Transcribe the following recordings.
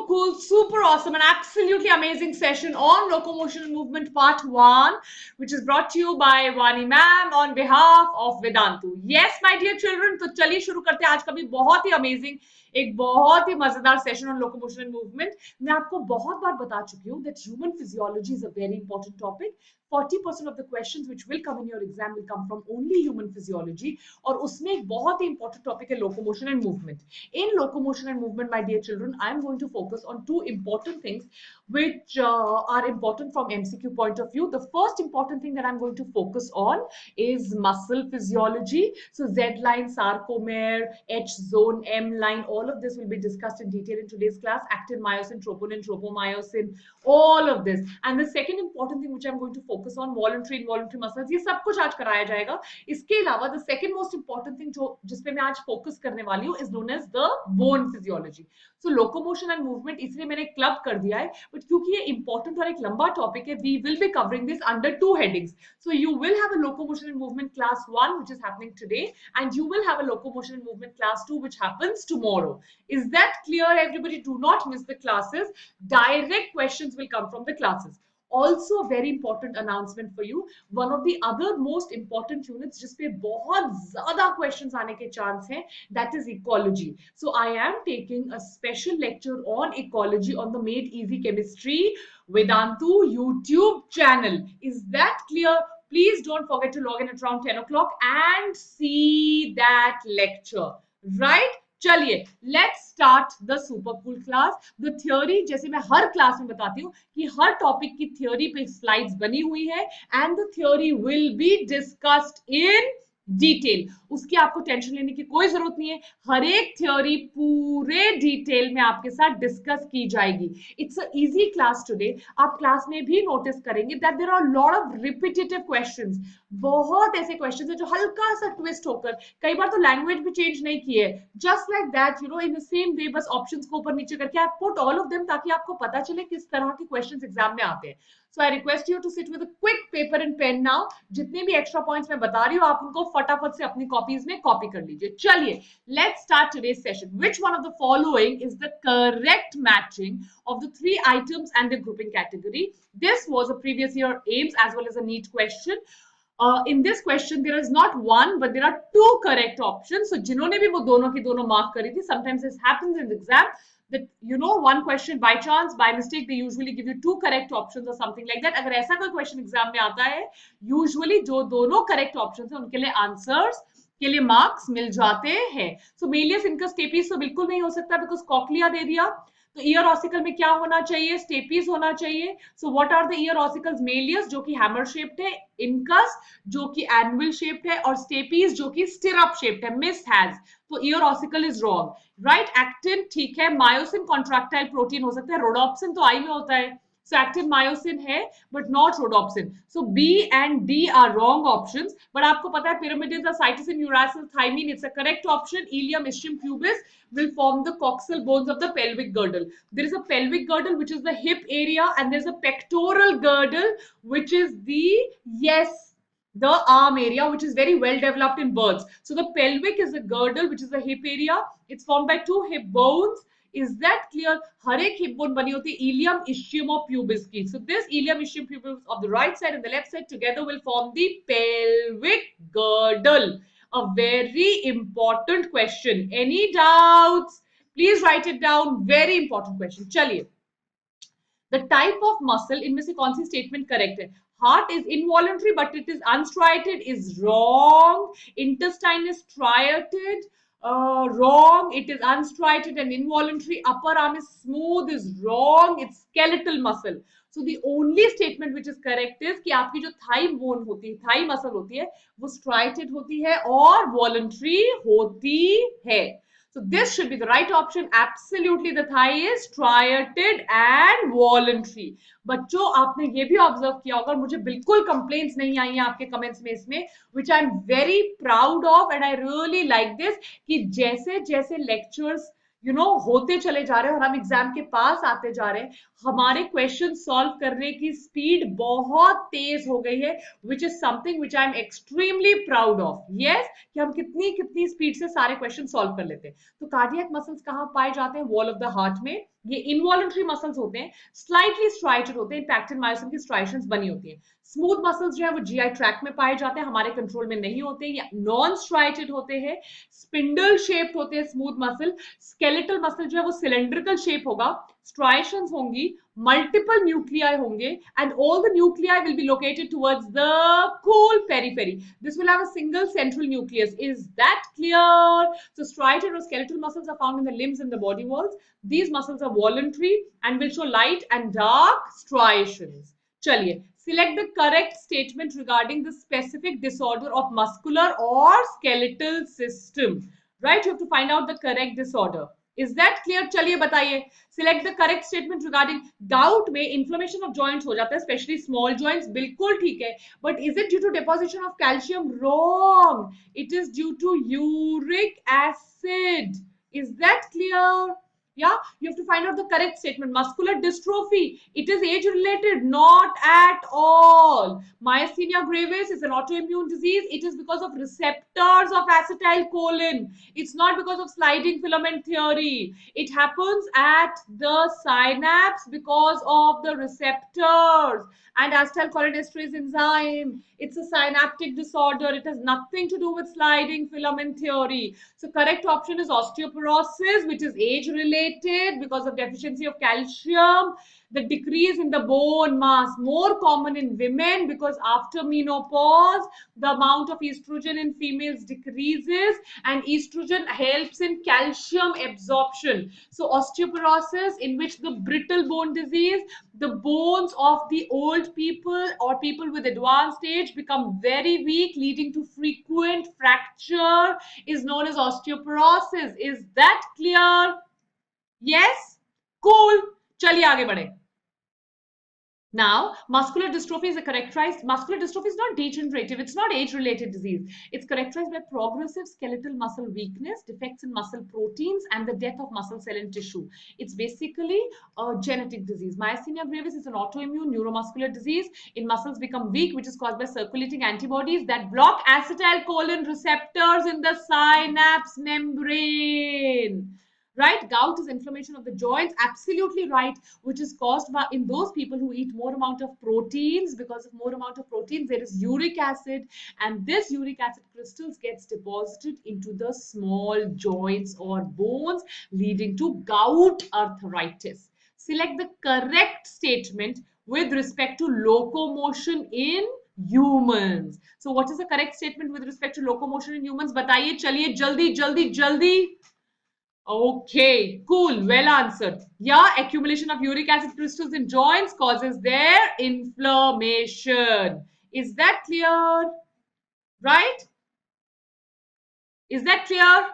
cool, super awesome, and absolutely amazing session on locomotion and movement part 1, which is brought to you by Vani ma'am on behalf of Vedantu. Yes, my dear children, तो चलिए शुरू करते हैं आज का भी बहुत ही amazing एक बहुत ही मजेदार session on locomotion and movement. मैं आपको बहुत बार बता चुकी हूँ that human physiology is a very important topic. 40% of the questions which will come in your exam will come from only human physiology, और उसमें एक बहुत ही important topic है locomotion and movement. In locomotion and movement, my dear children, I am going to focus on two important things which are important from MCQ point of view. The first important thing that I'm going to focus on is muscle physiology. So Z line, sarcomere, H zone, M line, all of this will be discussed in detail in today's class. Actin, myosin, troponin, tropomyosin, all of this. And the second important thing which I'm going to focus on, voluntary, involuntary muscles, ये सब कुछ आज कराया जाएगा. इसके अलावा the second most important thing जो जिसपे मैं आज focus करने वाली हूँ is known as the bone physiology. So locomotion and movement इसलिए मैंने club कर दिया है, but क्योंकि ये important और एक लंबा topic है, we will be covering this under two headings. So you will have a locomotion and movement class 1 which is happening today, and you will have a locomotion and movement class 2 which happens tomorrow. Is that clear, everybody? Do not miss the classes. Direct questions will come from the classes. Also a very important announcement for you. One of the other most important units जिसपे बहुत ज़्यादा questions आने के chance हैं, that is ecology. So I am taking a special lecture on ecology on the Made Easy Chemistry Vedantu YouTube channel. Is that clear? Please don't forget to log in at around 10 o'clock and see that lecture. Right? चलिए let's start the super cool class. The theory जैसे मैं हर class में बताती हूँ कि हर topic की theory पे slides बनी हुई है and the theory will be discussed in detail. उसकी आपको टेंशन लेने की कोई जरूरत नहीं है. हर एक थ्योरी पूरे डिटेल में आपके साथ डिस्कस की जाएगी. It's a easy class today. आप क्लास में भी नोटिस करेंगे that there are lot of repetitive questions. बहुत ऐसे क्वेश्चंस है जो हल्का सा ट्विस्ट होकर, कई बार तो लैंग्वेज भी चेंज नहीं की है, just like that, you know, in the same way, बस ऑप्शंस को ऊपर नीचे करके आप पुट ऑल ऑफ देम ताकि आपको पता चले किस तरह के क्वेश्चंस एग्जाम में आते हैं. So I request you to sit with a quick paper and pen now. जितने भी एक्स्ट्रा पॉइंट्स मैं बता रही हूँ आप उनको फटाफट से अपनी कॉपीज में कॉपी कर लीजिए. चलिए let's start today's session. Which one of the following is the correct matching of the three items and their grouping category? This was a previous year AIMS as well as a NEET question. In this question there is not one but there are two correct options. So जिन्होंने भी वो दोनों की दोनों mark करी थी, sometimes this happens in the exam that, you know, one question by chance, by mistake, they usually give you two correct options or something like that. अगर ऐसा कोई क्वेश्चन एग्जाम में आता है, usually जो दोनों करेक्ट ऑप्शन है उनके लिए आंसर्स के लिए मार्क्स मिल जाते हैं. सो मेलियस इनकस स्टेपीज तो बिल्कुल नहीं हो सकता बिकॉज कॉक्लिया दे दिया. तो ईयर ऑसिकल में क्या होना चाहिए? स्टेपीज होना चाहिए. So what are the ear ossicles? Malleus जो कि हैमर शेप्ड है, इनकस जो कि एनुअल शेप्ड है, और स्टेपीज जो कि स्टिरअप शेप्ड है. मिस हैज, तो year ossicle is wrong. Right, actin ठीक है. मायोसिन कॉन्ट्रैक्टाइल प्रोटीन हो सकता है. रोडोप्सिन तो आई में होता है. So actin myosin है but not rhodopsin. So B and D are wrong options. But आपको पता है pyrimidines are cytosine, uracil, thymine. It's a correct option. Ileum, ischium, pubis will form the coxal bones of the pelvic girdle. There is a pelvic girdle which is the hip area, and there's a pectoral girdle which is the arm area, which is very well developed in birds. So the pelvic is the girdle which is the hip area. It's formed by two hip bones. Is that clear? हर एक hip bone बनी होती है ilium, ischium और pubis की. So this ilium, ischium, pubis of the right side and the left side together will form the pelvic girdle. A very important question. Any doubts? Please write it down. Very important question. चलिए, the type of muscle, इनमें से कौन सी statement correct है? Heart is involuntary but it is unstriated is wrong. Intestine is striated. Wrong. It is unstriated and involuntary. Upper arm is smooth is wrong. It's skeletal muscle. So the only statement which is correct is कि आपकी जो thigh bone होती है, thigh muscle होती है, वो striated होती है और voluntary होती है. So this should be the right option. Absolutely, the thigh is striated and voluntary. बच्चों आपने ये भी ऑब्जर्व किया होगा, मुझे बिल्कुल कंप्लेंट्स नहीं आई हैं आपके कमेंट्स में इसमें, which I am very proud of and I really like this, कि जैसे जैसे लेक्चर्स होते चले जा रहे हैं और हम एग्जाम के पास आते जा रहे हैं, हमारे क्वेश्चन सॉल्व करने की स्पीड बहुत तेज हो गई है, which is something which I am extremely proud of. Yes, कि हम कितनी कितनी स्पीड से सारे क्वेश्चन सॉल्व कर लेते हैं। तो कार्डियक मसल्स कहाँ पाए जाते हैं? वॉल ऑफ द हार्ट में। ये इनवॉलंटरी मसल्स होते हैं, स्लाइटली स्ट्राइटेड होते हैं, इनफैक्ट इन मायोसिन की स्ट्राइशंस बनी होती हैं। स्मूथ मसल्स जो है वो जीआई ट्रैक में पाए जाते हैं, हमारे कंट्रोल में नहीं होते, या नॉन स्ट्राइटेड होते हैं, स्पिंडल शेप्ड होते हैं स्मूथ मसल। स्केलेटल मसल जो है वो सिलेंड्रिकल शेप होगा, स्ट्राइशंस होंगी, multiple nuclei honge, and all the nuclei will be located towards the cool periphery. This will have a single central nucleus. Is that clear? So striated or skeletal muscles are found in the limbs and the body walls. These muscles are voluntary and will show light and dark striations. Chaliye, select the correct statement regarding the specific disorder of muscular or skeletal system. Right, you have to find out the correct disorder. Is that clear? चलिए बताइए, select the correct statement regarding gout में inflammation of joints हो जाता है, especially small joints, बिल्कुल ठीक है, but is it due to deposition of calcium? Wrong, it is due to uric acid. Is that clear? Yeah, you have to find out the correct statement. Muscular dystrophy, it is age related, not at all. Myasthenia gravis is an autoimmune disease. It is because of receptors of acetylcholine. It's not because of sliding filament theory. It happens at the synapse because of the receptors and acetylcholinesterase enzyme. It's a synaptic disorder. It has nothing to do with sliding filament theory. So correct option is osteoporosis, which is age related because of deficiency of calcium. The decrease in the bone mass, more common in women because after menopause, the amount of estrogen in females decreases and estrogen helps in calcium absorption. So osteoporosis, in which the brittle bone disease, the bones of the old people or people with advanced age become very weak, leading to frequent fracture, is known as osteoporosis. Is that clear? Yes? Cool. चलिए आगे बढ़े. Now, muscular dystrophy is characterized. Muscular dystrophy is not degenerative. It's not age-related disease. It's characterized by progressive skeletal muscle weakness, defects in muscle proteins, and the death of muscle cell and tissue. It's basically a genetic disease. Myasthenia gravis is an autoimmune neuromuscular disease. In muscles become weak, which is caused by circulating antibodies that block acetylcholine receptors in the synapse membrane. Right? Gout is inflammation of the joints. Absolutely right. Which is caused by in those people who eat more amount of proteins. Because of more amount of proteins, there is uric acid, and this uric acid crystals gets deposited into the small joints or bones, leading to gout arthritis. Select the correct statement with respect to locomotion in humans. So what is the correct statement with respect to locomotion in humans? बताइए, चलिए जल्दी जल्दी जल्दी. Okay, cool. Well answered. Yeah, accumulation of uric acid crystals in joints causes their inflammation. Is that clear? Right? Is that clear?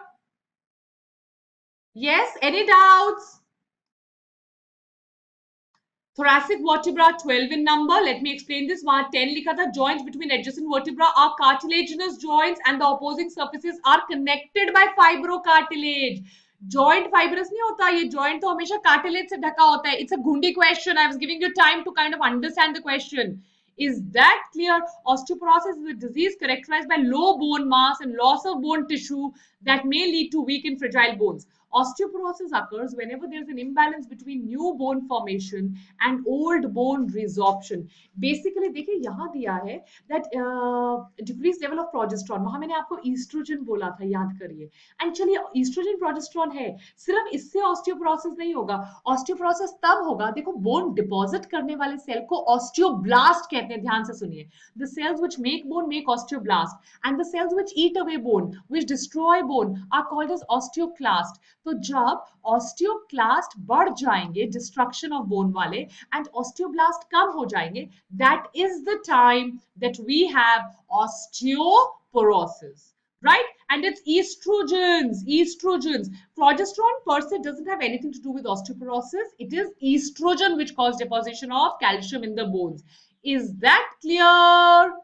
Yes? Any doubts? Thoracic vertebra 12 in number. Let me explain this. वहाँ 10 लिखा था. Joints between adjacent vertebra are cartilaginous joints and the opposing surfaces are connected by fibrocartilage. Joint fibrous नहीं होता, ये joint तो हमेशा cartilage से ढका होता है. इट्स अ घुंडी question. I was giving you time to kind of understand the question. Is that clear? Osteoporosis is a disease characterized by low bone mass and loss of bone tissue that may lead to weak and fragile bones. Osteoporosis occurs whenever there is an imbalance between new bone formation and old bone resorption. Basically, देखिए यहाँ दिया है that decreased level of progesterone. वहाँ मैंने आपको estrogen बोला था, याद करिए. And चलिए estrogen progesterone है, सिर्फ इससे osteoporosis नहीं होगा. Osteoporosis तब होगा, देखो bone deposit करने वाले सेल को osteoblast कहते हैं. ध्यान से सुनिए. The cells which make bone make osteoblast, and the cells which eat away bone, which destroy bone, are called as osteoclast. तो जब ऑस्टियोक्लास्ट बढ़ जाएंगे, डिस्ट्रक्शन ऑफ बोन वाले, एंड ऑस्टियोब्लास्ट कम हो जाएंगे, that is the time that we have osteoporosis. Right? And it's estrogens. Progesterone per se doesn't have anything to do with osteoporosis. It is estrogen which causes deposition of calcium in the bones. Is that clear?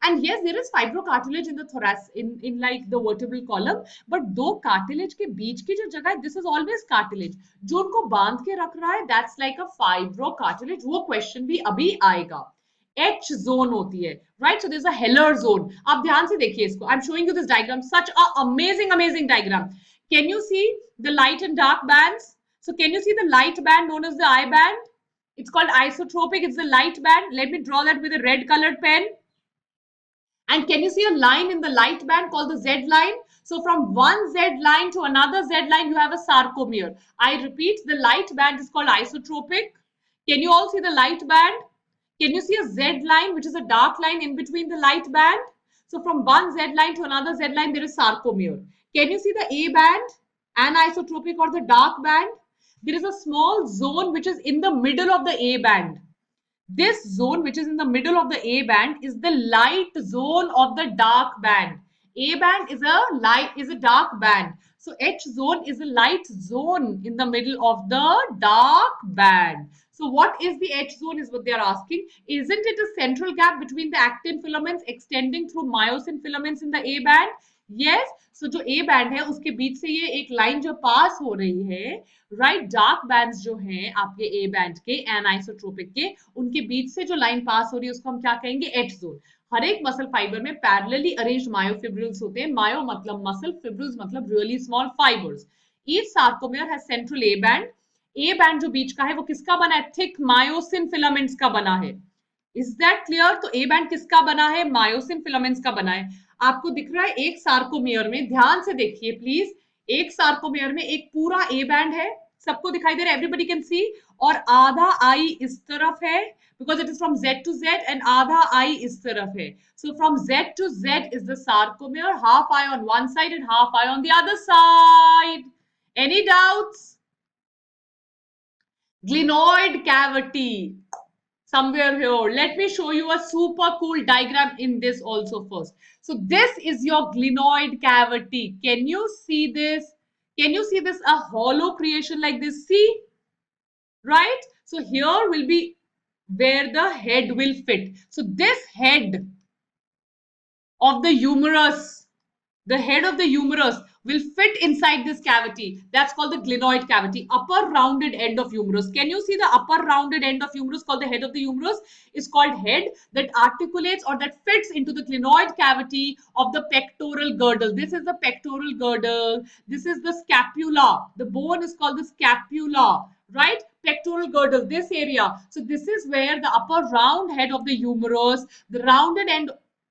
And yes, there is fibrocartilage in the thoracic, in like the vertebral column, but दो cartilage के बीच की जो जगह है, this is always cartilage. जो उनको बांध के रख रहा है, that's like a fibrocartilage. वो question भी अभी आएगा. H zone होती है, right? So there's a Heller zone. आप ध्यान से देखिए इसको. I'm showing you this diagram. Such a amazing diagram. Can you see the light and dark bands? So can you see the light band known as the I band? It's called isotropic. It's the light band. Let me draw that with a red colored pen. And can you see a line in the light band called the Z line? So from one Z line to another Z line, you have a sarcomere. I repeat, the light band is called isotropic. Can you all see the light band? Can you see a Z line, which is a dark line in between the light band? So from one Z line to another Z line, there is sarcomere. Can you see the A band, anisotropic or the dark band? There is a small zone which is in the middle of the A band. This zone, which is in the middle of the A band, is the light zone of the dark band. A band is a dark band. So H zone is a light zone in the middle of the dark band. So what is the H zone is what they are asking. Isn't it a central gap between the actin filaments extending through myosin filaments in the A band? Yes. So जो A band है उसके बीच से ये एक line जो पास हो रही है, राइट, डार्क बैंड्स जो हैं आपके ए बैंड के एनाइसोट्रोपिक के, उनके बीच से जो लाइन पास हो रही है उसको हम क्या कहेंगे, एच जोन. हर एक मसल फाइबर में पैरेलली अरेंज्ड मायोफिब्रिल्स होते हैं. मायो मतलब मसल, फिब्रिल्स मतलब really small fibres. Each sarcomere has central A band. A band जो बीच का है वो किसका बना है, थिक मायोसिन फिलामेंट्स का बना है. Is that clear? तो ए बैंड किसका बना है, मायोसिन फिलामेंट्स का बना है. आपको दिख रहा है एक सार्कोमेयर में, ध्यान से देखिए प्लीज, एक सार्कोमेयर में एक पूरा ए बैंड है, सबको दिखाई दे रहा है, एवरीबडी कैन सी, और आधा आई इस तरफ है because it is from Z to Z and आधा I इस तरफ है. So from Z to Z is the sarcomere, half I on one side and half I on the other side. Any doubts? Glenoid cavity. Somewhere here. Let me show you a super cool diagram in this also first. So this is your glenoid cavity. Can you see this? Can you see this? A hollow creation like this. See? Right? So here will be where the head will fit. So this head of the humerus, the head of the humerus will fit inside this cavity. That's called the glenoid cavity, upper rounded end of humerus. Can you see the upper rounded end of humerus called the head of the humerus? Is called head, that articulates or that fits into the glenoid cavity of the pectoral girdle. This is the pectoral girdle. This is the scapula. The bone is called the scapula, right? Pectoral girdle, this area. So this is where the upper round head of the humerus, the rounded end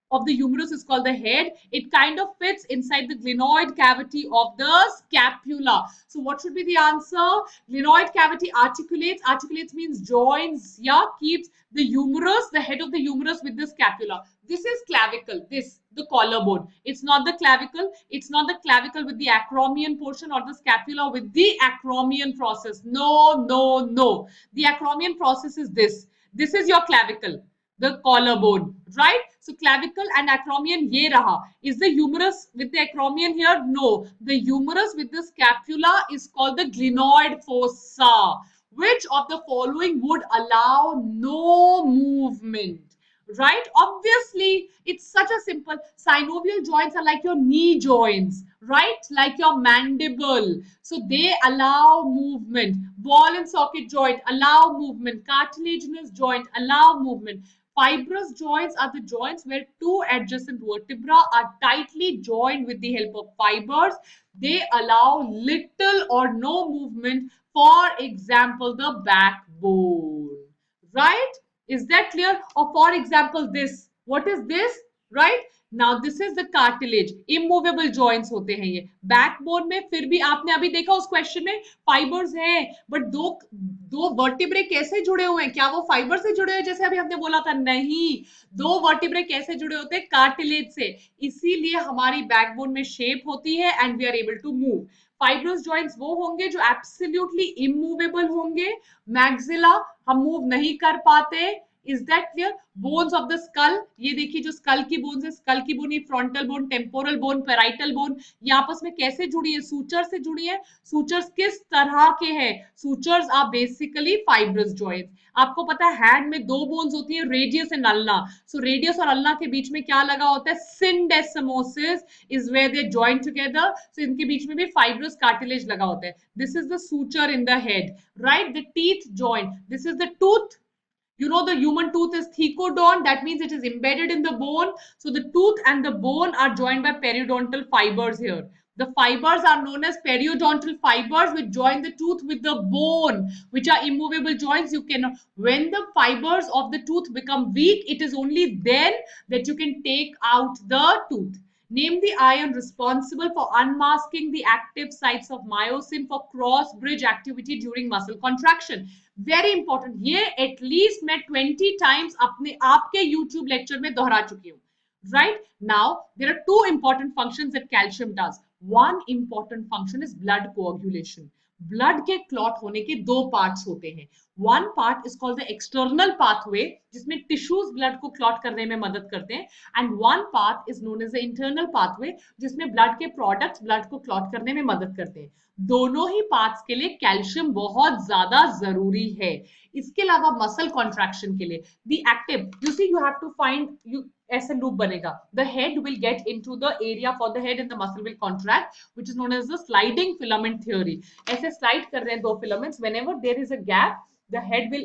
of the humerus is called the head. It kind of fits inside the glenoid cavity of the scapula. So what should be the answer? Glenoid cavity articulates. Articulates means joins, yeah, keeps the humerus, the head of the humerus with the scapula. This is clavicle, this, the collarbone. It's not the clavicle. It's not the clavicle with the acromion portion or the scapula with the acromion process. No, no, no. The acromion process is this. This is your clavicle, the collarbone, right? So clavicle and acromion ye raha. Is the humerus with the acromion here? No. The humerus with the scapula is called the glenoid fossa. Which of the following would allow no movement? Right? Obviously, it's such a simple. Synovial joints are like your knee joints, right? Like your mandible. So they allow movement. Ball and socket joint allow movement. Cartilaginous joint allow movement. Fibrous joints are the joints where two adjacent vertebrae are tightly joined with the help of fibers. They allow little or no movement. For example, the backbone, right? Is that clear? Or for example, this. What is this? Right? Now this is the cartilage. Immovable joints होते हैं ये. Backbone में फिर भी आपने अभी देखा उस क्वेश्चन में फाइबर्स हैं, बट दो वर्टिब्रे कैसे जुड़े हुए हैं? क्या वो फाइबर से जुड़े हुए जैसे अभी हमने बोला था? नहीं. दो वर्टिब्रे कैसे जुड़े होते हैं? कार्टिलेज से. इसीलिए हमारी बैकबोन में शेप होती है and we are able to move. Fibrous joints वो होंगे जो एब्सोल्युटली इमूवेबल होंगे. मैक्सिला हम मूव नहीं कर पाते. Is that clear? Bones of the skull, ये देखिए जो स्कल की बोन्स है, स्कल की बोन, ये frontal bone, temporal bone, parietal bone, ये आपस में कैसे जुड़ी है? सूचर से जुड़ी है। सूचर्स किस तरह के हैं? Sutures are basically fibrous joints. आपको पता है हैंड में दो बोन्स होती है, radius and ulna. So radius और अल्ना के बीच में क्या लगा होता है? Syndesmosis is where they join together. So इनके बीच में भी फाइब्रस कार्टिलेज लगा होता है। This is the suture in the head, right? The teeth joint, this is the tooth. You know the human tooth is thecodont, that means it is embedded in the bone. So the tooth and the bone are joined by periodontal fibers here. The fibers are known as periodontal fibers which join the tooth with the bone, which are immovable joints. You can, when the fibers of the tooth become weak, it is only then that you can take out the tooth. Name the ion responsible for unmasking the active sites of myosin for cross bridge activity during muscle contraction. Very important, ये at least मैं 20 times अपने आपके YouTube lecture में दोहरा चुकी हूँ. Right now, there are two important functions that calcium does. One important function is blood coagulation. Blood के clot होने के दो पार्ट्स होते हैं. One part is called the external pathway, जिसमें टिश्यूज ब्लड को क्लॉट करने में मदद करते हैं, and one part is known as the internal pathway, जिसमें ब्लड के प्रोडक्ट्स ब्लड को क्लॉट करने में मदद करते हैं. दोनों ही पार्ट्स के लिए कैल्शियम बहुत ज्यादा जरूरी है. इसके अलावा मसल कॉन्ट्रैक्शन के लिए the active, you see you have to find, you ऐसे लूप बनेगा. The head will get into the area for the head and the muscle will contract, which is known as the sliding filament theory. ऐसे slide कर रहे हैं दो filaments, whenever there is a gap the head will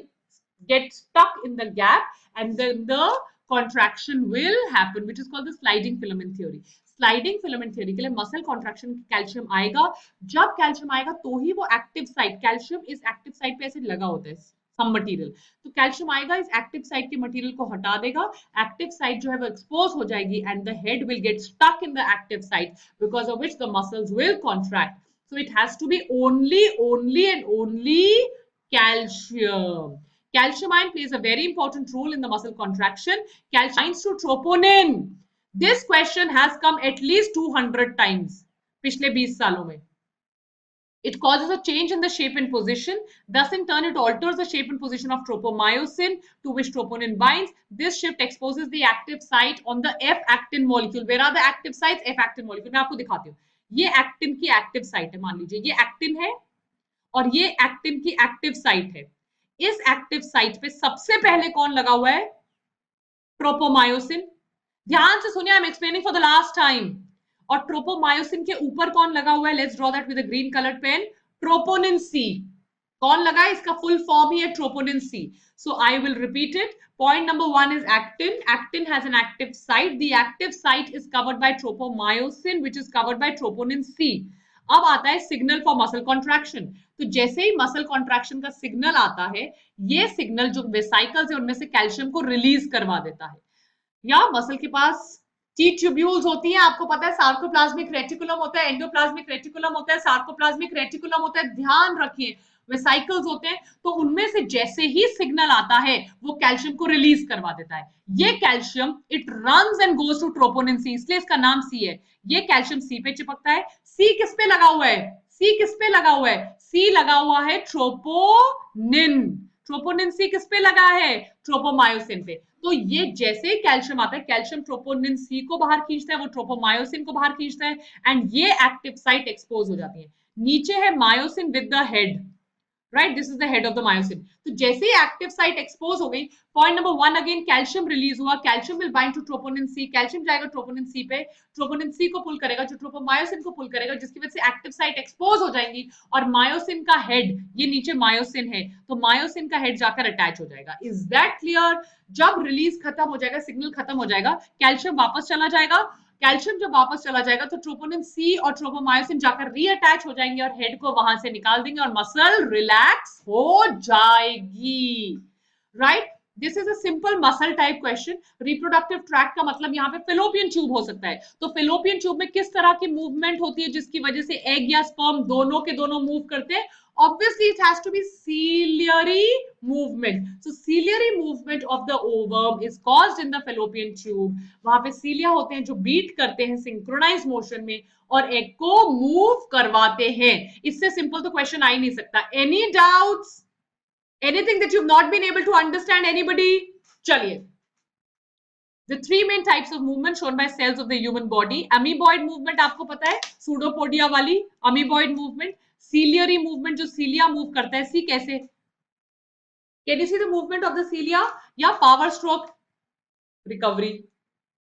get stuck in the gap and then the contraction will happen, which is called the sliding filament theory. Sliding filament theory के लिए muscle contraction calcium आएगा. जब calcium आएगा तो ही वो active site, calcium इस active site पे ऐसे लगा होता है सम मटेरियल, तो कैल्शियम आएगा, इस एक्टिव साइट के मटेरियल को हटा देगा, एक्टिव साइट जो है वो एक्सपोज हो जाएगी and the head will get stuck in the active site because of which the muscles will contract. So it has to be only and only calcium. Calcium ion plays a very important role in the muscle contraction. Calcium binds to troponin. This question has come at least 200 times पिछले 20 सालों में. It causes a change in the shape and position. Thus, in turn, it alters the shape and position of tropomyosin to which troponin binds. This shift exposes the active site on the F-actin molecule. Where are the active sites? F-actin molecule. मैं आपको दिखाती हूँ. ये actin की active site है. मान लीजिए ये एक्टिन है और ये एक्टिन की एक्टिव साइट है. इस एक्टिव साइट पे सबसे पहले कौन लगा हुआ है? ट्रोपोमायोसिन. ध्यान से सुनिए, I am explaining for the last time. और ट्रोपोमायोसिन के ऊपर कौन लगा हुआ है? Let's draw that with a green coloured pen. Troponin C. कौन लगा है? इसका फुल फॉर्म ही है troponin C. So I will repeat it. Point number one is actin. Actin has an active site. The active site is covered by tropomyosin, which is covered by troponin C. अब आता है signal for muscle contraction. तो जैसे ही muscle contraction का signal आता है, ये signal जो वेसाइकल्स है उनमें से कैल्शियम को रिलीज करवा देता है. या मसल के पास टी ट्यूब्यूल्स होती हैं, आपको पता है सार्कोप्लाज्मिक रेटिकुलम होता है, एंडोप्लाज्मिक रेटिकुलम होता है, सार्कोप्लाज्मिक रेटिकुलम होता है. ध्यान रखिए वेसाइकल्स होते हैं, तो उनमें से जैसे ही सिग्नल आता है वो कैल्शियम को रिलीज करवा देता है. ये calcium it runs and goes to troponin C, इसलिए इसका नाम सी है. ये कैल्शियम सी पे चिपकता है. सी किस पे लगा हुआ है? सी किस पे लगा हुआ है? सी लगा हुआ है ट्रोपोनिन. ट्रोपोनिन सी किस पे लगा है? ट्रोपोमायोसिन पे. तो ये जैसे ही कैल्शियम आता है, कैल्शियम ट्रोपोनिन सी को बाहर खींचता है, वो ट्रोपोमायोसिन को बाहर खींचता है एंड ये एक्टिव साइट एक्सपोज हो जाती है. नीचे है myosin with the head, right? This is the head of the myosin. तो जैसे ही एक्टिव साइट एक्सपोज हो गई, point number one again calcium release हुआ. Calcium will bind to troponin C. Calcium जाएगा ट्रोपोनिन सी पे, ट्रोपोनिन सी को पुल करेगा जो ट्रोपोमायोसिन को पुल करेगा, जिसकी वजह से एक्टिव साइट एक्सपोज हो जाएंगी और मायोसिन का हेड, ये नीचे मायोसिन है, तो मायोसिन का हेड जाकर अटैच हो जाएगा. Is that clear? जब रिलीज खत्म हो जाएगा, सिग्नल खत्म हो जाएगा, कैल्शियम वापस चला जाएगा. कैल्शियम जब वापस चला जाएगा तो ट्रोपोनिन सी और ट्रोपोमायोसिन जाकर रीअटैच हो जाएंगे और हेड को वहां से निकाल देंगे और मसल रिलैक्स हो जाएगी. Right? This is a simple muscle type question. Reproductive tract का मतलब यहाँ पे फेलोपियन ट्यूब हो सकता है. तो फेलोपियन ट्यूब में किस तरह की मूवमेंट होती है जिसकी वजह से एग या स्पर्म दोनों के दोनों मूव करते हैं? Obviously, it has to be ciliary movement. So, ciliary movement of the ovum is caused in the fallopian tube. वहां पे cilia होते हैं जो बीट करते हैं synchronized motion में और एग को मूव करवाते हैं. इससे सिंपल तो क्वेश्चन आ ही नहीं सकता. Any doubts? Anything that you've not been able to understand? Anybody? चलिए, the three main types of movement shown by cells of the human body. Amoeboid movement आपको पता है, pseudopodia वाली amoeboid movement, ciliary movement जो cilia move करता है, सी कैसे, can you see the movement of the cilia? या power stroke recovery,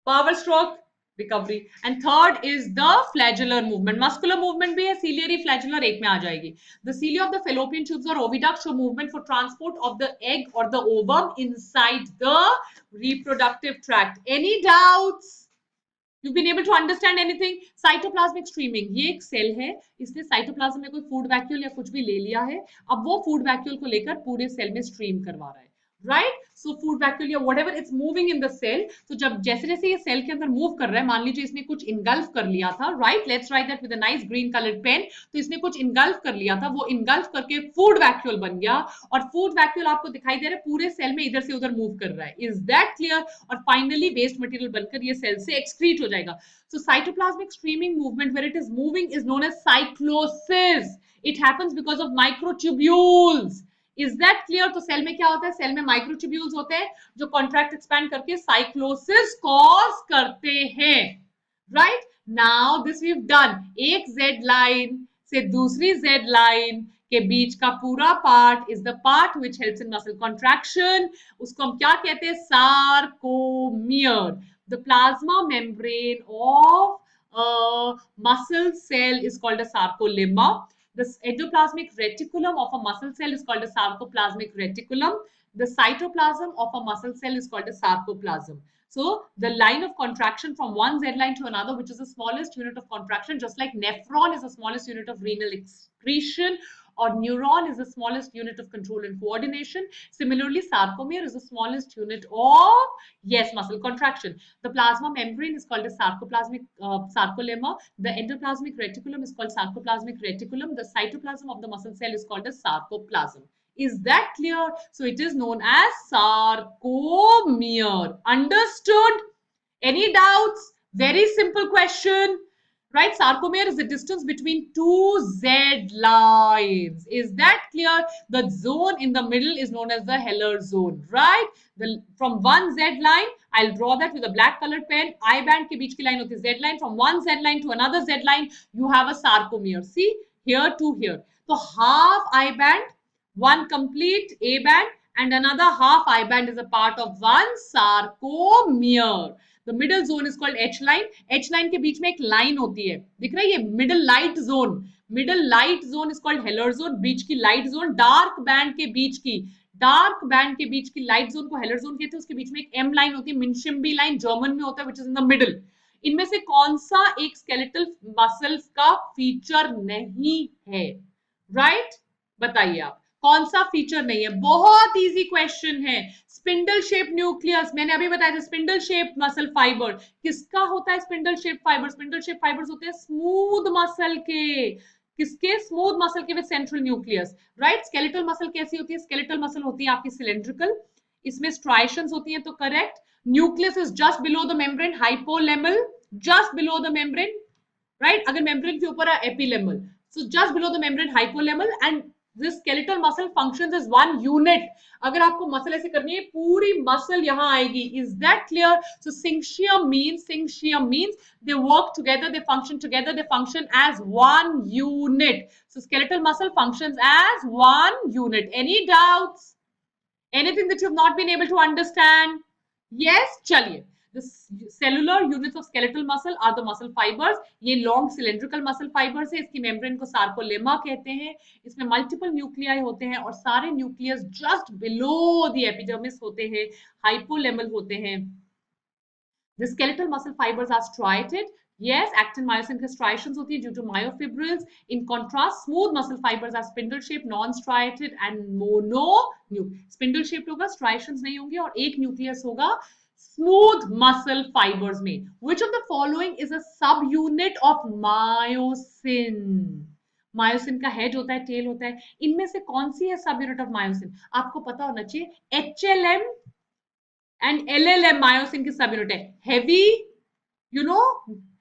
power stroke recovery, and third is the flagellar movement. Muscular movement भी है, ciliary flagellar एक में आ जाएगी. The cilia of the fallopian tubes or oviduct show movement for transport of the egg or the ovum inside the reproductive tract. Any doubts? You've been able to understand anything? Cytoplasmic streaming, ये एक cell है, इसने cytoplasm में कोई food vacuole या कुछ भी ले लिया है, अब वो फूड वैक्यूल को लेकर पूरे सेल में स्ट्रीम करवा रहा है, राइट? सो फूड वैक्यूल या whatever it's moving in the cell, तो जब जैसे जैसे ये सेल के अंदर मूव कर रहा है, मान लीजिए इसने कुछ इनगल्फ कर लिया था, right? Let's write that with a nice green coloured pen, तो इसने कुछ इनगल्फ कर लिया था, वो इनगल्फ करके फूड वैक्यूल बन गया, और फूड वैक्यूल आपको दिखाई दे रहा है पूरे सेल में इधर से उधर मूव कर रहा है. Is that clear? और फाइनली वेस्ट मटेरियल बनकर ये सेल से एक्सक्रीट हो जाएगा. So cytoplasmic streaming movement where it is moving is known as cyclosis. It happens because of microtubules. Is that clear? तो सेल में क्या होता है? सेल में माइक्रोट्यूब्यूल्स होते हैं जो कॉन्ट्रैक्ट एक्सपैंड करके साइक्लोसिस कॉज करते हैं. Right? Now this we have done. एक जेड लाइन से दूसरी जेड लाइन के बीच का पूरा part is the part which helps in muscle contraction. उसको हम क्या कहते हैं? Sarcomere. The plasma membrane of a muscle cell is called a sarcolemma. The endoplasmic reticulum of a muscle cell is called a sarcoplasmic reticulum. The cytoplasm of a muscle cell is called a sarcoplasm. So the line of contraction from one Z line to another, which is the smallest unit of contraction, just like nephron is the smallest unit of renal excretion, or neuron is the smallest unit of control and coordination. Similarly, sarcomere is the smallest unit of, yes, muscle contraction. The plasma membrane is called a sarcoplasmic sarcolemma. The endoplasmic reticulum is called sarcoplasmic reticulum. The cytoplasm of the muscle cell is called a sarcoplasm. Is that clear? So it is known as sarcomere. Understood? Any doubts? Very simple question. Right? Sarcomere is the distance between two Z lines. Is that clear? The zone in the middle is known as the Heller zone. Right? From one Z line, I'll draw that with a black colored pen. I band के बीच की line होती है Z line. From one Z line to another Z line, you have a sarcomere. See? Here to here. So half I band, one complete A band, and another half I band is a part of one sarcomere. The middle zone is called H line. H line के बीच में एक line होती है, दिख रहा है ये middle light zone. Middle light zone is called Heller zone. बीच की light zone, dark band के बीच की light zone को Heller zone कहते हैं. उसके बीच में एक M line होती है, Minshinbi line, German में होता है, which is in the middle. इनमें से कौन सा एक skeletal muscles का feature नहीं है? Right? बताइए आप. कौन सा फीचर नहीं है? बहुत इजी क्वेश्चन है. स्पिंडल शेप न्यूक्लियस, मैंने अभी बताया था. स्पिंडल शेप मसल फाइबर किसका होता है? Spindle shape fibre. Spindle shape fibres होते हैं स्मूथ मसल के. किसके? स्मूथ मसल के with central nucleus. Right? Skeletal muscle कैसी होती है? स्केलेटल मसल होती है आपकी सिलेंड्रिकल, इसमें स्ट्राइशंस होती हैं, तो correct. Nucleus is just below the membrane, hypolemmal, just below the membrane. Right? अगर मेम्ब्रेन के ऊपर है epilemmal, so just below the membrane, hypolemmal. And this skeletal muscle functions as one unit. अगर आपको मसल ऐसे करनी है, पूरी मसल यहाँ आएगी. Is that clear? So syncytium means they work together, they function as one unit. So skeletal muscle functions as one unit. Any doubts? Anything that you have not been able to understand? Yes, चलिए. The cellular units of skeletal muscle are the muscle fibers. ये long cylindrical muscle fibers है. इसकी membrane को sarcolemma कहते हैं. इसमें multiple nuclei होते हैं और सारे nucleus just below the epidermis होते हैं, hypolemal होते हैं. The skeletal muscle fibers are striated. Yes, actin myosin के striations होती है due to myofibrils. In contrast, smooth muscle fibers are spindle shaped, non-striated and mononuclear. Spindle shaped होगा, striations नहीं होंगे और एक nucleus होगा smooth muscle fibers में. Which of the following is a subunit of myosin? Myosin का head होता है, tail होता है. इनमें से कौन सी है subunit of myosin? आपको पता होना चाहिए. HLM and LLM myosin की subunit है. Heavy,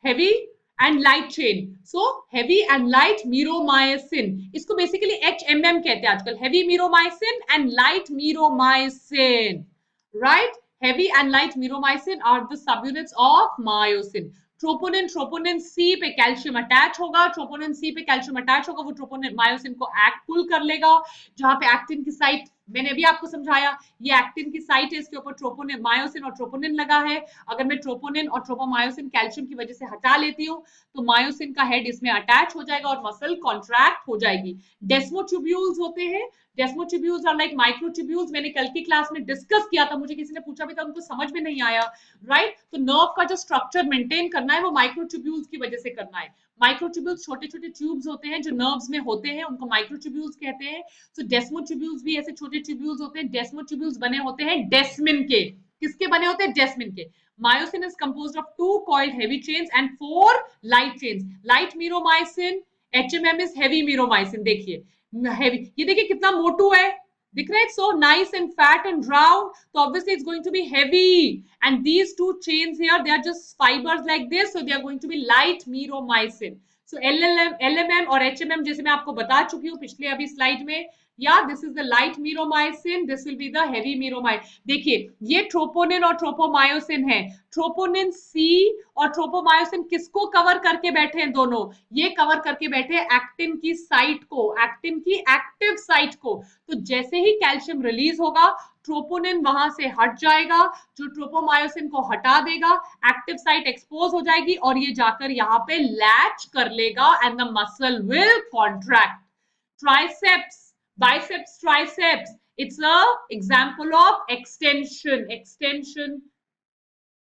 heavy and light chain. So heavy and light meromyosin. इसको basically HMM कहते हैं आजकल. Heavy meromyosin and light meromyosin. Right? heavy and light meromycin are the subunits of myosin. Troponin C पे calcium attach होगा, troponin C पे calcium attach होगा, वो troponin myosin को पुल कर लेगा, जहां पे एक्टिन की साइट मैंने अभी आपको समझाया, ये एक्टिन की साइट है, इसके ऊपर ट्रोपोनिन मायोसिन और ट्रोपोनिन लगा है। अगर मैं ट्रोपोनिन और ट्रोपोमायोसिन कैल्शियम की वजह से हटा लेती हूँ तो मायोसिन का हेड इसमें अटैच हो जाएगा और मसल कॉन्ट्रैक्ट हो जाएगी। डेस्मोट्यूब्यूल्स होते हैं, डेस्मोट्यूब्यूल्स आर लाइक माइक्रोट्यूब्यूल्स, मैंने कल की क्लास में डिस्कस किया था, मुझे किसी ने पूछा भी था, उनको समझ में नहीं आया, राइट? तो नर्व का जो स्ट्रक्चर मेंटेन करना है वो माइक्रोट्यूब्यूल्स की वजह से करना है। माइक्रोट्यूब्यूल्स छोटे छोटे ट्यूब्स होते हैं जो नर्व्स में होते हैं, उनको माइक्रोट्यूब्यूल्स कहते हैं। तो डेस्मोट्यूब्यूल्स भी ऐसे छोटे ट्यूब्यूल्स होते हैं। डेस्मोट्यूब्यूल्स बने होते हैं डेस्मिन के। किसके बने होते हैं? डेस्मिन के। Myosin is composed of 2 coiled heavy chains and 4 light chains. Light meromycin, HMM is heavy meromycin. देखिए heavy, ये देखिए कितना मोटू है, दिख रहा है? So nice and fat and round, so obviously it's going to be heavy. And these two chains here, they are just fibers like this, so they are going to be light meromycin. So LMM और HMM जैसे मैं आपको बता चुकी हूँ पिछले अभी slide में, या this is the light मीरोमाइसिन, this will be the heavy मीरोमाइसिन। देखिए ये ट्रोपोनिन और ट्रोपोमायोसिन है। ट्रोपोनिन सी और ट्रोपोमायोसिन किसको कवर करके बैठे हैं? दोनों ये कवर करके बैठे हैं एक्टिन की साइट को, एक्टिन की एक्टिव साइट को। तो जैसे ही कैल्शियम रिलीज होगा ट्रोपोनिन वहां से हट जाएगा, जो ट्रोपोमायोसिन को हटा देगा, एक्टिव साइट एक्सपोज हो जाएगी और ये जाकर यहाँ पे लैच कर लेगा and the muscle will contract. Triceps, biceps, triceps, it's a example of extension.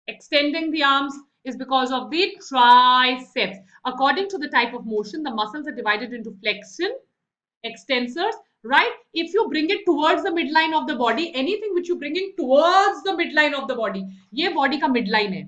Extending the arms is because of the triceps. According to the type of motion, the muscles are divided into flexion, extensors, right? If you bring it towards the midline of the body, anything which you bringing towards the midline of the body, ये body का midline है,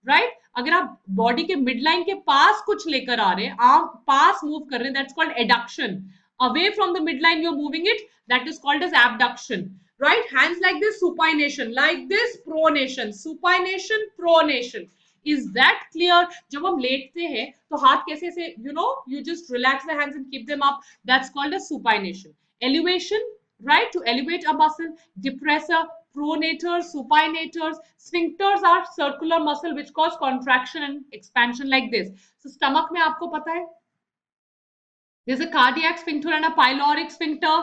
right? अगर आप body के midline के पास कुछ लेकर आ रहे हैं, आप पास move कर रहे हैं, that's called adduction. Away from the midline you're moving it, that is called as abduction, right? Hands like this, supination, like this, pronation, supination, pronation. Is that clear? जब हम लेटते हैं तो हाथ कैसे से, you know, you just relax the hands and keep them up, that's called as supination. Elevation, right? To elevate a muscle. Depressor, pronators, supinators. Sphincters are circular muscle which cause contraction and expansion like this. So stomach में आपको पता है, there's a cardiac sphincter and a pyloric sphincter,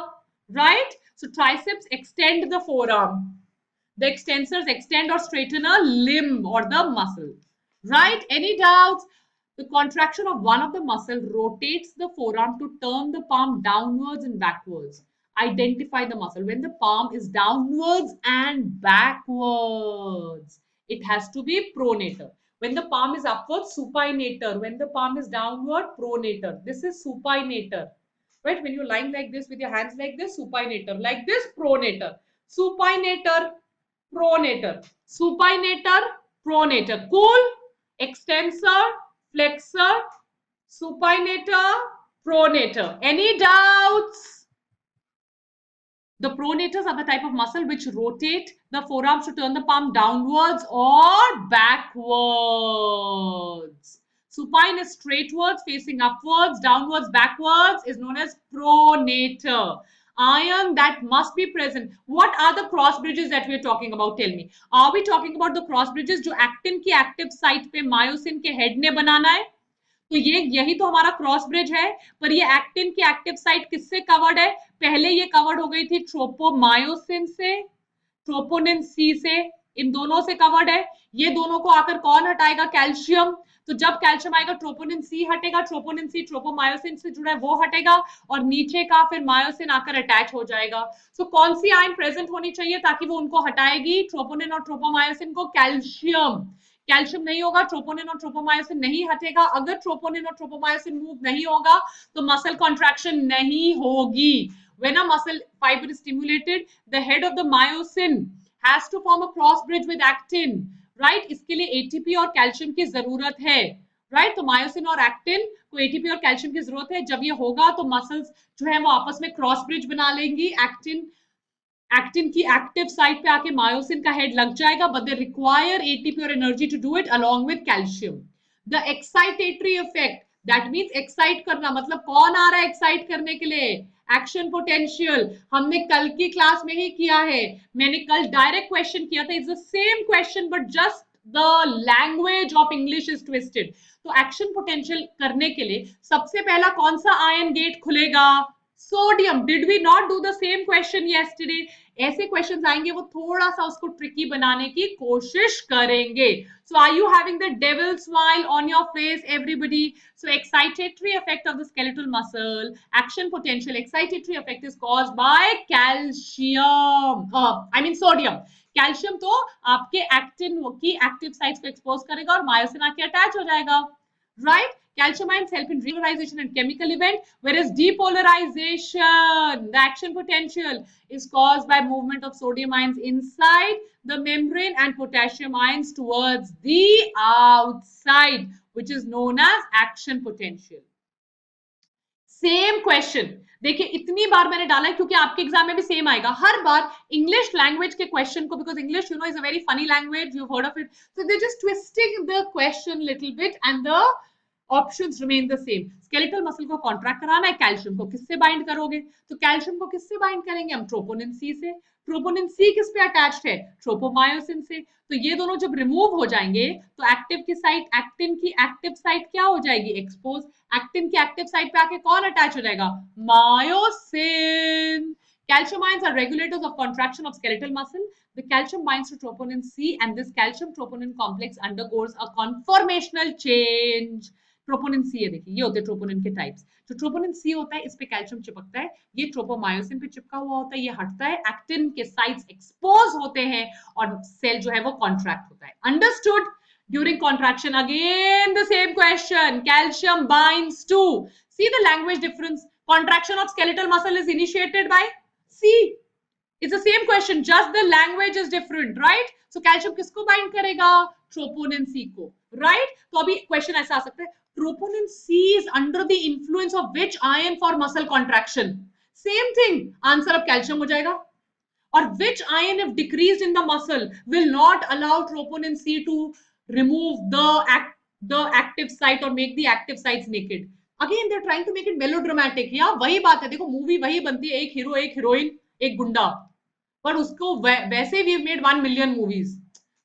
right? So triceps extend the forearm. The extensors extend or straighten a limb or the muscle, right? Any doubts? The contraction of one of the muscle rotates the forearm to turn the palm downwards and backwards. Identify the muscle. When the palm is downwards and backwards, it has to be pronator. When the palm is upward, supinator. When the palm is downward, pronator. This is supinator, right? When you're lying like this with your hands like this, supinator. Like this, pronator. Supinator, pronator. Supinator, pronator. Cool. Extensor, flexor, supinator, pronator. Any doubts? The pronators are the type of muscle which rotate the forearms to turn the palm downwards or backwards. Supine is straightwards, facing upwards, downwards, backwards is known as pronator. Iron that must be present. What are the cross bridges that we are talking about? Tell me. Are we talking about the cross bridges जो actin की active site पे myosin के head ने बनाना है? तो ये यही तो हमारा क्रॉस ब्रिज है। पर ये एक्टिन की एक्टिव साइट किससे कवर्ड है? पहले ये कवर्ड हो गई थी ट्रोपोमायोसिन से, ट्रोपोनिन सी से, इन दोनों से कवर्ड है। ये दोनों को आकर कौन हटाएगा? कैल्शियम। तो जब कैल्शियम आएगा ट्रोपोनिन सी हटेगा, ट्रोपोनिन सी ट्रोपोमायोसिन से जुड़ा है वो हटेगा और नीचे का फिर मायोसिन आकर अटैच हो जाएगा। सो कौन सी आयन प्रेजेंट होनी चाहिए ताकि वो उनको हटाएगी? ट्रोपोनिन और ट्रोपोमायोसिन को। कैल्शियम। कैल्शियम नहीं होगा, ट्रोपोनिन और ट्रोपोमायोसिन नहीं हटेगा। अगर ट्रोपोनिन और ट्रोपोमायोसिन मूव नहीं होगा तो मसल कॉन्ट्रैक्शन नहीं होगी। When a muscle fiber is stimulated, the head of the myosin has to form a cross bridge with actin, right? इसके लिए ATP और कैल्शियम की जरूरत है, right? तो मायोसिन और एक्टिन को ATP और कैल्शियम की जरूरत है। जब ये होगा तो मसल्स जो है वो आपस में क्रॉस ब्रिज बना लेंगी। एक्टिन की एक्टिव साइट पे आके मायोसिन का हेड लग जाएगा, बट दे रिक्वायर एटीपी और energy to do it along with calcium. The excitatory effect, that means excite करना, मतलब कौन आ रहा है एक्साइट करने के लिए? एक्शन पोटेंशियल हमने कल की क्लास में ही किया है, मैंने कल डायरेक्ट क्वेश्चन किया था, it's the same question but just the language of English is twisted. तो एक्शन पोटेंशियल करने के लिए सबसे पहला कौन सा आयन गेट खुलेगा? Sodium. Did we not do the same question yesterday? ऐसे क्वेश्चंस आएंगे वो थोड़ा सा उसको ट्रिकी बनाने की कोशिश करेंगे। So are you having the devil smile on your face, everybody? So excitatory effect of the skeletal muscle, action potential, excitatory effect is caused by calcium. Sodium. Calcium तो आपके एक्टिन की एक्टिव साइट्स को expose करेगा और myosin आके attach हो जाएगा, right? Calcium ions help in repolarization and chemical event, whereas depolarization, the action potential, is caused by movement of sodium ions inside the membrane and potassium ions towards the outside, which is known as action potential. Same question देखिए, इतनी बार मैंने डाला है क्योंकि आपके exam में भी same आएगा हर बार इंग्लिश लैंग्वेज के क्वेश्चन को, because English you know is a very funny language, you heard of it, so they just twisting the question little bit and the options remain the same. Skeletal muscle को contract कराना है, calcium को किससे bind करोगे? तो calcium को किससे bind करेंगे हम? ट्रोपोनिन सी से। ट्रोपोनिन सी किस पे अटैच्ड है? ट्रोपोमायोसिन से। तो ये दोनों जब रिमूव हो जाएंगे तो एक्टिव की साइट, एक्टिन की एक्टिव साइट क्या हो जाएगी? एक्सपोज। एक्टिन की एक्टिव साइट पे आके कौन अटैच हो जाएगा? Myosin. Calcium ions are regulators of contraction of skeletal muscle. The calcium binds to troponin C and this calcium troponin complex undergoes a conformational change. Troponin C है, देखिए ये होते हैं ट्रोपोनिन के टाइप्स। जो ट्रोपोनिन सी होता है इस पे कैल्शियम चिपकता है, ये ट्रोपोमायोसिन पे चिपका हुआ होता है, ये हटता है, एक्टिन के साइट्स एक्सपोज होते हैं और सेल जो है वो कॉन्ट्रैक्ट होता है। Understood? During contraction, again the same question. Calcium binds to. See the language difference. Contraction of skeletal muscle is initiated by C. It's the same question, just the language is different, right? So calcium किसको bind करेगा? Troponin C को, right? तो अभी question ऐसा आ सकता है, troponin C is under the influence of which ion for muscle contraction? Same thing. Answer अब calcium हो जाएगा. Or which ion if decreased in the muscle will not allow troponin C to remove the active site or make the active sites naked? Again they're trying to make it melodramatic. या वही बात है, देखो movie वही बनती है, एक hero एक हीरोइन एक गुंडा, पर उसको वैसे we made 1 million movies,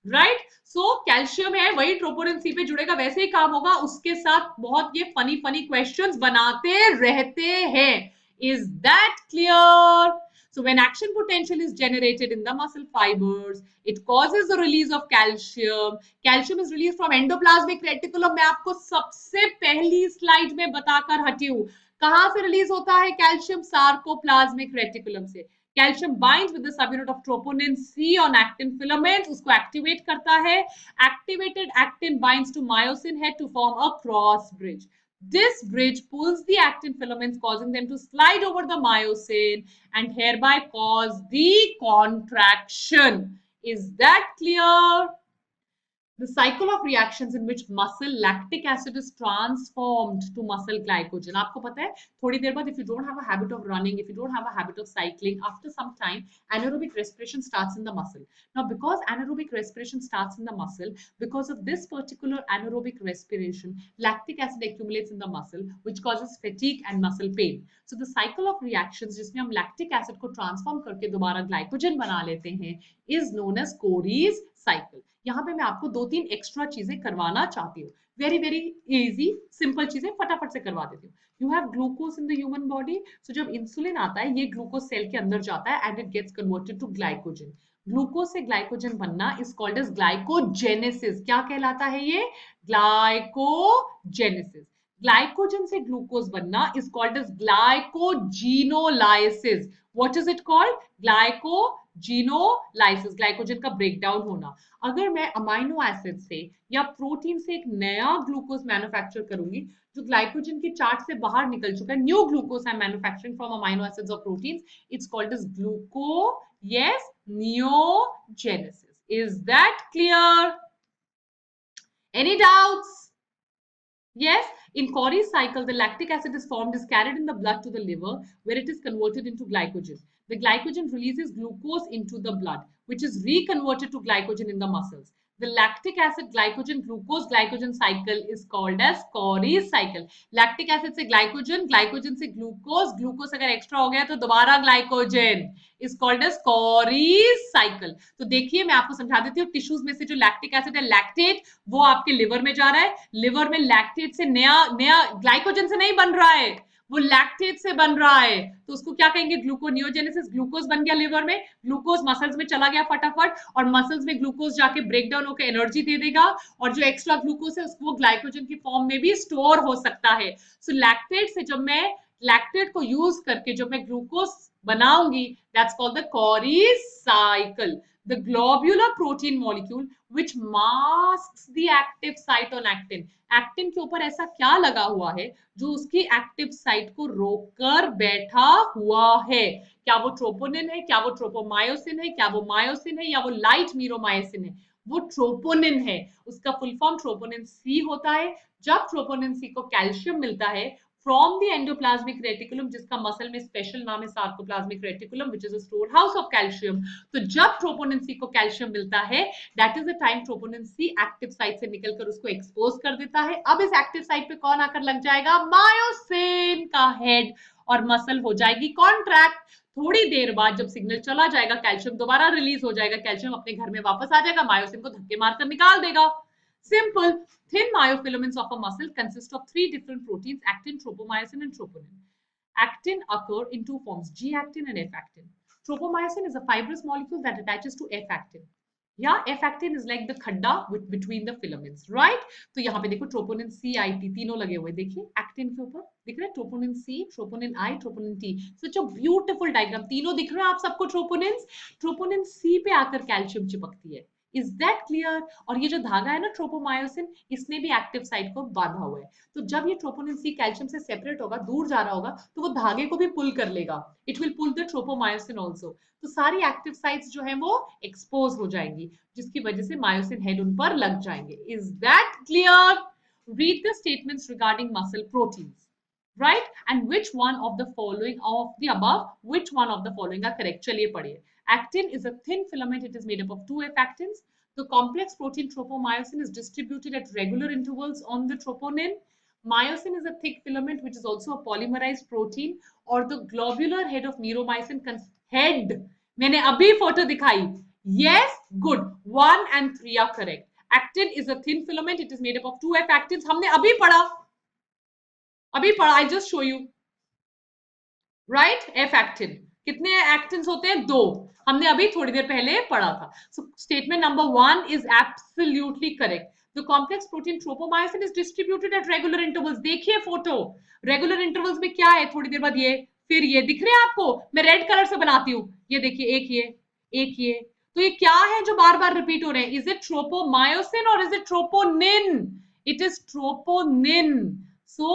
right? So calcium है वही ट्रोपोनिन सी पे जुड़ेगा, वैसे ही काम होगा, उसके साथ बहुत ये फनी फनी क्वेश्चंस बनाते रहते हैं। Is that clear? So when action potential is generated in the muscle fibers, it causes the release of calcium. Calcium is released from endoplasmic reticulum. मैं आपको सबसे पहली स्लाइड में बताकर हटी हूँ, कहां से रिलीज होता है कैल्शियम? सार्कोप्लाज्मिक रेटिकुलम से। Calcium binds with the subunit of troponin C on actin filaments, उसको एक्टिवेट करता है। Activated actin binds to myosin head to form a cross bridge. This bridge pulls the actin filaments, causing them to slide over the myosin and hereby cause the contraction. Is that clear? The cycle of reactions in which muscle lactic acid is transformed to muscle glycogen. आपको पता है थोड़ी देर बाद, if you don't have a habit of running, if you don't have a habit of cycling, after some time anaerobic respiration starts in the muscle. Now because anaerobic respiration starts in the muscle, because of this particular anaerobic respiration, lactic acid accumulates in the muscle which causes fatigue and muscle pain. So the cycle of reactions जिसमें हम lactic acid को transform करके दोबारा glycogen बना लेते हैं is known as Core's cycle. यहाँ पे मैं आपको 2-3 एक्स्ट्रा चीजें करवाना चाहती हूँ, वेरी वेरी इजी सिंपल चीजें फटाफट से करवा देती हूँ। You have glucose in the human body, so जब इंसुलिन आता है ये ग्लूकोज सेल के अंदर जाता है and it gets converted to glycogen. Glucose से ग्लाइकोजन बनना इज कॉल्ड एज ग्लाइकोजेनेसिस। क्या कहलाता है ये? ग्लाइकोजेनेसिस। ग्लाइकोजन से ग्लूकोज बनना is called as glycogenolysis. What is it called? Glycogenolysis, glycogen का ब्रेकडाउन होना। अगर मैं अमाइनो एसिड से या प्रोटीन से एक नया ग्लूकोज मैन्युफैक्चर करूंगी जो ग्लाइकोजन के चार्ट से बाहर निकल चुका है, new glucose I am manufacturing from amino acids और proteins, it's called as gluconeogenesis. Is that clear? Any doubts? Yes, in Core's cycle, the lactic acid is formed, is carried in the blood to the liver, where it is converted into glycogen. The glycogen releases glucose into the blood, which is reconverted to glycogen in the muscles. The lactic acid glycogen glucose glycogen cycle is called as Corey's cycle. Lactic acid से glycogen, glycogen से glucose, glucose अगर extra हो गया तो दोबारा glycogen, is called as Corey's cycle. तो देखिए मैं आपको समझा देती हूँ, टिश्यूज में से जो लैक्टिक एसिड है लैक्टेट, वो आपके लिवर में जा रहा है, लिवर में लैक्टेट से नया नया ग्लाइकोजन से नहीं बन रहा है, वो लैक्टेट से बन रहा है, तो उसको क्या कहेंगे, ग्लूकोनियोजेनेसिस, ग्लूकोज बन गया लिवर में, ग्लूकोज मसल्स में चला गया फटाफट, और मसल्स में ग्लूकोज जाके ब्रेक डाउन होकर एनर्जी दे देगा, और जो एक्स्ट्रा ग्लूकोज है उसको ग्लाइकोजन की फॉर्म में भी स्टोर हो सकता है. सो लैक्टेट से जब मैं लैक्टेट को यूज करके जब मैं ग्लूकोज बनाऊंगी, that's called the Corey's cycle. The globular protein molecule which masks the active site on actin. Actin के ऊपर ऐसा क्या लगा हुआ है जो उसकी एक्टिव साइट को रोककर बैठा हुआ है? क्या वो ट्रोपोनिन है, क्या वो ट्रोपोमायोसिन है, क्या वो मायोसिन है, या वो लाइट मीरोमायोसिन है? वो ट्रोपोनिन है. उसका फुल फॉर्म ट्रोपोनिन सी होता है. जब ट्रोपोनिन सी को कैल्शियम मिलता है फ्रॉम द एंडोप्लाज्मिक रेटिकुलम, जिसका मसल में स्पेशल नाम है sarcoplasmic reticulum, which is a store house of calcium, तो जब ट्रोपोनिन सी को कैल्शियम मिलता है, that is the time troponin C active site से निकलकर उसको एक्सपोज कर देता है. अब इस एक्टिव साइट पे कौन आकर लग जाएगा? मायोसिन का हेड, और मसल हो जाएगी कॉन्ट्रैक्ट. थोड़ी देर बाद जब सिग्नल चला जाएगा, कैल्शियम दोबारा रिलीज हो जाएगा, कैल्शियम अपने घर में वापस आ जाएगा, मायोसिन को धक्के मारकर निकाल देगा. Simple. Thin myofilaments of a muscle consist of three different proteins: actin, tropomyosin, and troponin. Actin occur in two forms: G-actin and F-actin. Tropomyosin is a fibrous molecule that attaches to F-actin. Yeah, F-actin is like the खड्डा between the filaments, right? तो यहाँ पे देखो troponin C, I, T तीनों लगे हुए, देखिए actin के ऊपर दिख रहा है troponin C, troponin I, troponin T. Such a beautiful diagram. तीनों दिख रहे हैं आप सबको troponins. Troponin C पे आकर कैल्शियम चिपकती है. Is that clear? और ये जो धागा है ना ट्रोपोमायोसिन, इसने भी एक्टिव साइट को बांधा हुआ है. तो जब ये ट्रोपोनिन सी कैल्शियम से सेपरेट होगा, दूर जा रहा होगा, तो वो धागे को भी पुल कर लेगा. It will pull the tropomyosin also. तो सारी एक्टिव साइट्स जो है वो एक्सपोज हो जाएंगी, जिसकी वजह से मायोसिन हेड उन पर लग जाएंगे. Is that clear? Read the statements regarding muscle proteins, right? And which one of the following of the above, which one of the following are correct? चलिए पढ़िए. Actin is a thin filament. It is made up of two F-actins. The complex protein tropomyosin is distributed at regular intervals on the troponin. Myosin is a thick filament which is also a polymerized protein. Or the globular head of meromycin head. मैंने अभी photo दिखाई. Yes, good. 1 and 3 are correct. Actin is a thin filament. It is made up of two F-actins. हमने अभी पढ़ा. I just show you, right? F-actin. कितने actins होते हैं? 2. हमने अभी थोड़ी देर पहले पढ़ा था. So statement number 1 is absolutely correct. The complex protein tropomyosin is distributed at regular intervals. देखिए फोटो, रेगुलर इंटरवल्स में क्या है? थोड़ी देर बाद ये, फिर ये दिख रहे हैं आपको. मैं रेड कलर से बनाती हूँ. ये देखिए, एक ये. तो ये क्या है जो बार बार रिपीट हो रहे हैं? इज इट ट्रोपोमायोसिन और is it troponin? It is troponin. So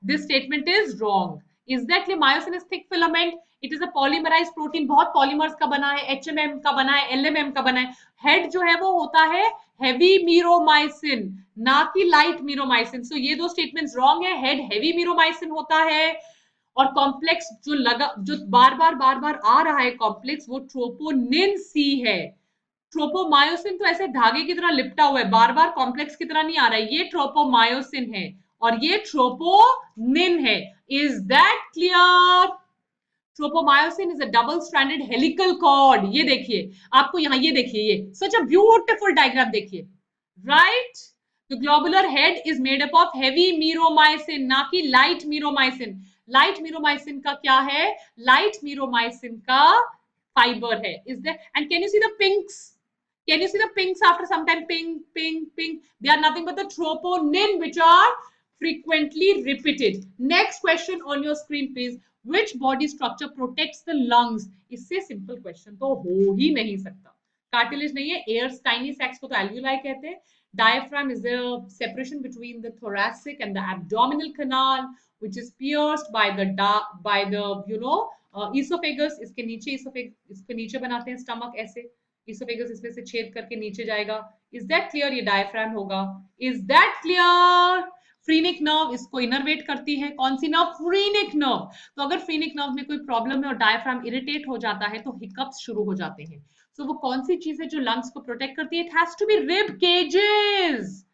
this statement is wrong. Is that myosin is thick filament? It is a polymerized protein. बहुत polymers का बना है, HMM का बना है, LMM का बना है. Head जो है वो होता है heavy meromycin, ना कि light meromycin. So ये दो statements wrong है. Head heavy meromycin होता है, और कॉम्प्लेक्स जो बार बार आ रहा है कॉम्प्लेक्स, वो ट्रोपोनिन सी है. ट्रोपोमायोसिन तो ऐसे धागे की तरह लिपटा हुआ है, बार बार कॉम्प्लेक्स की तरह नहीं आ रहा है. ये ट्रोपोमायोसिन है और ये ट्रोपोनिन है. Is that clear? Tropomyosin is a double stranded helical cord. ये देखिए आपको यहाँ, ये देखिए, ये सच अ ब्यूटीफुल डायग्राम देखिए, right? The globular head is made up of heavy meromyosin, ना कि लाइट मीरोमाइसिन. लाइट मीरोमाइसिन का क्या है? लाइट मीरोमाइसिन का फाइबर है. Is that? And can you see the पिंक्स? Can you see the pinks after some time? Pink. They are nothing but the troponin which are frequently repeated. Next question on your screen, please. Which body structure protects the lungs? इससे simple question तो हो ही नहीं सकता. Cartilage नहीं है. Ayers, tiny sacs को तो alveoli कहते हैं. Diaphragm is the separation between the thoracic and the abdominal canal, which is pierced by the esophagus. इसके नीचे बनाते हैं stomach ऐसे. इसोफेगस इसमें से छेद करके नीचे जाएगा. Is that clear? ये डायफ्राम होगा. Is that clear? Phrenic nerve इसको इनर्वेट करती है. कौन सी नर्व? फ्रीनिक नर्व. तो अगर फ्रीनिक नर्व में कोई प्रॉब्लम है और डायफ्राम इरिटेट हो जाता है तो हिकअप्स शुरू हो जाते हैं. So वो कौन सी चीज है जो लंग्स को प्रोटेक्ट करती है? It has to be rib cages.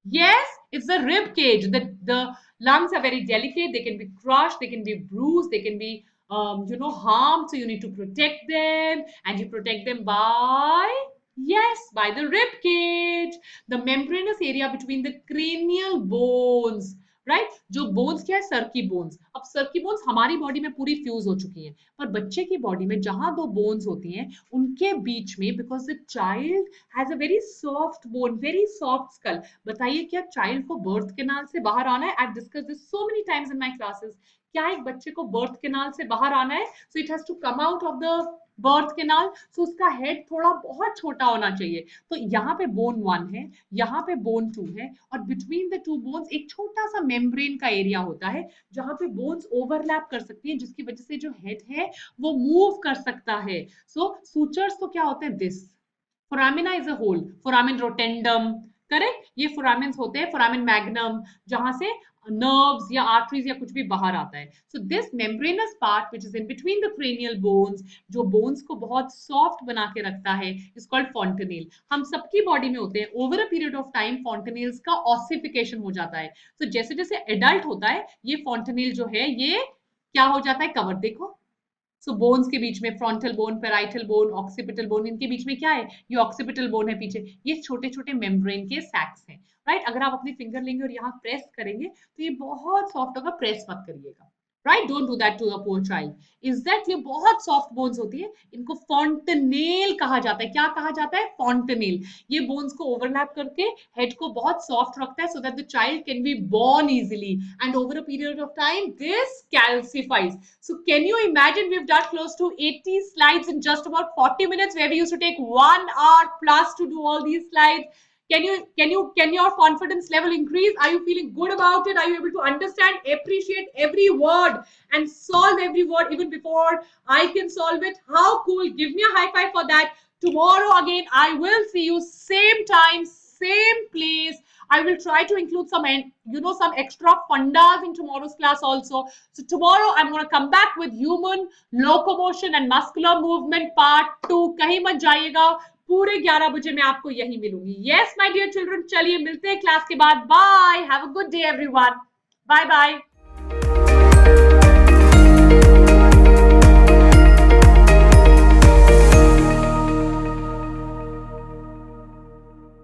Yes, it's the rib cage. The lungs are very delicate. They can be crushed, they can be bruised, they can be harmed. So you need to protect them, and you protect them by, yes, by the rib cage, the membranous area between the cranial bones. Right जो bones क्या है? Sir की bones. अब sir की bones हमारी body में पूरी fuse हो चुकी हैं, पर बच्चे की बॉडी में जहां दो बोन्स होती हैं उनके बीच में, because the child has a very soft bone, very soft skull. बताइए क्या चाइल्ड को बर्थ कैनाल से बाहर आना है? I discuss this so many times in my classes. क्या एक बच्चे को बर्थ कैनाल से बाहर आना है? So it has to come out of the birth canal. So उसका हेड थोड़ा बहुत छोटा होना चाहिए. तो यहाँ पे बोन 1 है, यहाँ पे बोन 2 है, और बिटवीन द टू बोन्स एक छोटा सा मेम्ब्रेन का एरिया होता है जहां पे बोन्स ओवरलैप कर सकती हैं, जिसकी वजह से जो हेड है वो मूव कर सकता है. सो सूचर्स तो क्या होते हैं? This foramina is a hole, foramen rotundum, correct. ये फोरामिन्स होते हैं, फोरामिन मैग्नम, जहां से नर्व्स या आर्टरीज या कुछ भी बाहर आता है. So this membranes part which is in between the cranial bones, जो बोन्स को बहुत सॉफ्ट बना के रखता है, इज कॉल्ड फॉन्टेनेल. हम सबकी बॉडी में होते हैं. Over a period of time fontanelles का ऑसिफिकेशन हो जाता है. तो जैसे जैसे एडल्ट होता है ये फॉन्टेनेल जो है ये क्या हो जाता है? कवर. देखो, सो बोन्स के बीच में frontal bone, parietal bone, occipital bone, इनके बीच में क्या है? ये ऑक्सीपिटल बोन है पीछे. ये छोटे छोटे मेम्ब्रेन के सैक्स हैं, राइट. अगर आप अपनी फिंगर लेंगे और यहाँ प्रेस करेंगे तो ये बहुत सॉफ्ट होगा. प्रेस मत करिएगा, right. Don't do that to a poor child. Is that ये बहुत सॉफ्ट बोन्स होती है. इनको फॉन्टेनेल कहा जाता है. क्या कहा जाता है? फॉन्टेनेल. ये बोन्स को ओवरलैप करके हेड को बहुत सॉफ्ट रखता है, so that the child can be born easily, and over a period of time this calcifies. So can you imagine, we've done close to 80 slides in just about 40 minutes, where we used to take 1 hour plus to do all these slides. Can your confidence level increase? Are you feeling good about it? Are you able to understand, appreciate every word and solve every word even before I can solve it? How cool. Give me a high five for that. Tomorrow again I will see you, same time, same place. I will try to include some extra fundas in tomorrow's class also. So tomorrow I'm going to come back with human locomotion and muscular movement part 2. कहीं मत जाइएगा, पूरे 11 बजे मैं आपको यही मिलूंगी. Yes, my dear children, चलिए मिलते हैं क्लास के बाद. Bye. Have a good day, everyone. Bye bye.